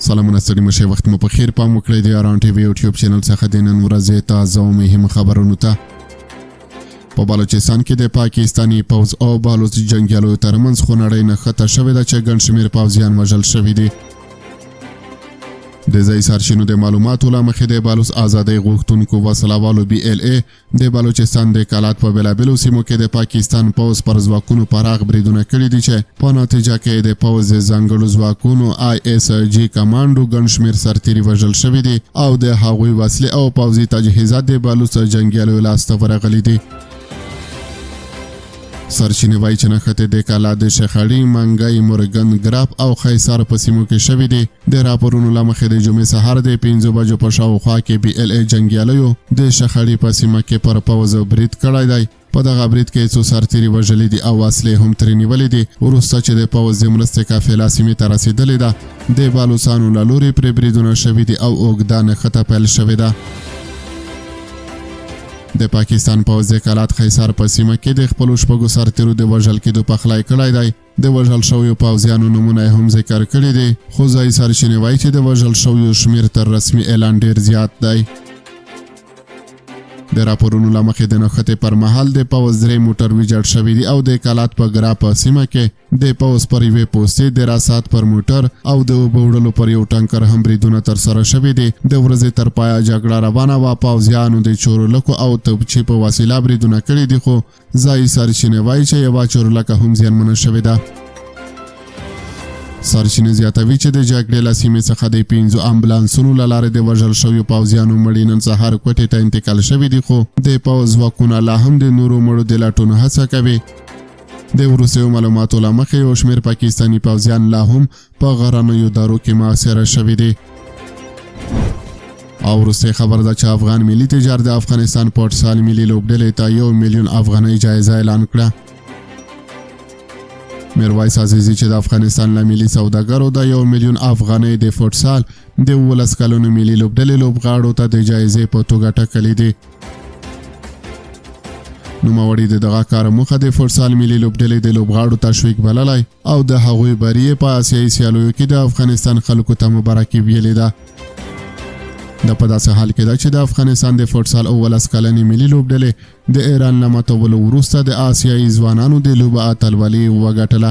سلامونه ستړي مشه وخت مو په خیر پام وکړئ د اران ټي وي یوټیوب چینل څخه د نن ورځې تازه او مهم خبرونو ته. په بلوچستان کې د پاکستاني پوځ او بلوچ جنګیالو ترمنځ خونړۍ نښته شوې ده چې ګڼ شمېر پوځیان وژل شوي دي. د ځایي سرچینو د معلوماتو له مخې د بلوچ ازادۍ غوښتونکو وسلوالو BLA د بلوچستان د کلات په بېلابېلو سیمو کې د پاکستان پوځ پر ځواکونو پراخ بریدونه کړي دي چې په نتیجه کې د پوځ د ځانګړو ځواکونو ISG کمانډو ګڼ شمېر سرتیري وژل شوي دي او د هغوی وسلې او پوځي تجهیزات د بلوچ جنګیالو لاسته ورغلي دي. سرچینې وایي چې نښتې د کلات د شخړې منګی مورګن ګراپ او خیسار په سیمو کې شوي دي. د راپورونو له مخې د جمعې سهار د 5 بجو په شاوخوا کې BLA جنګیالیو د شخړې په سیمه کې پر پوځ برید کړی دی. په دغه برید کې څو سرتیري وژلي دي او وسلې هم ترې نیولې دي. وروسته چې د پوځ د مرستې قافله سیمې ته رسېدلې ده د بلوڅانو له لورې پرې بریدونه شوي دي او اوږده نښته پیل شوې ده. د پاکستان پوځ د کلات خیسار په سیمه کې د خپلو شپږو سرتیرو د وژل کېدو پخلی کړی دی. د وژل شویو پوځیانو نومونه هم ذکر کړي دي خو ځایي سرچینې وایي چې د وژل شویو شمېر تر رسمي اعلان ډېر زیات دی. د راپورونو له مخې د نښتې پر مهال د پوځ 3 موټر ویجاړ شوي دي او د کلات په ګرا په سیمه کې د پوځ پر یوې پوستې د راسات پر موټر او د اوبه وړلو پر یو ټانکر هم بریدونه ترسره شوي دي. د ورځې تر پایه جګړه روانه وه. پوځیانو د چورلکو او توپچې په وسیله بریدونه کړي دي خو ځایي سرچینې وایي چې یوه چورلکه هم زیانمنه شوې ده. سرچینې زیاتوي چې د جګړې له سیمې څخه د 5 امبولانسونو له لارې د وژل شویو پوځیانو مړي نن سهار کوټې ته انتقال شوي دي خو د پوځ ځواکونه لا هم د نورو مړو د لټون هڅه کوي. د وروستیو معلوماتو له مخې یو شمېر پاکستاني پوځیان لا هم په غرنیو دارو کې محاصره شوي دي. او وروستۍ خبر ده چې افغان ملي تجار د افغانستان فوټسال ملي لوبډلې ته 1 میلیون افغانۍ جایزه اعلان کړه. میرویس عزیزي چې د افغانستان له ملي سوداګرو د 1 میلیون افغانۍ د فوټسال د 12 کلونو ملي لوبډلې لوبغاړو ته د جایزې په توګه ټاکلي دي. نوموړي د دغه کار موخه د فوټسال ملي لوبډلې د لوبغاړو تشویق بللی او د هغوی بریې په آسیایي سیالیو کې د افغانستان خلکو ته مبارکي ویلې ده. دا په داسې حال کې ده چې د افغانستان د فوټسال 12 کلنې ملي لوبډلې د ایران له ماتولو وروسته د آسیایي ځوانانو د لوبه اتلولي وګټله.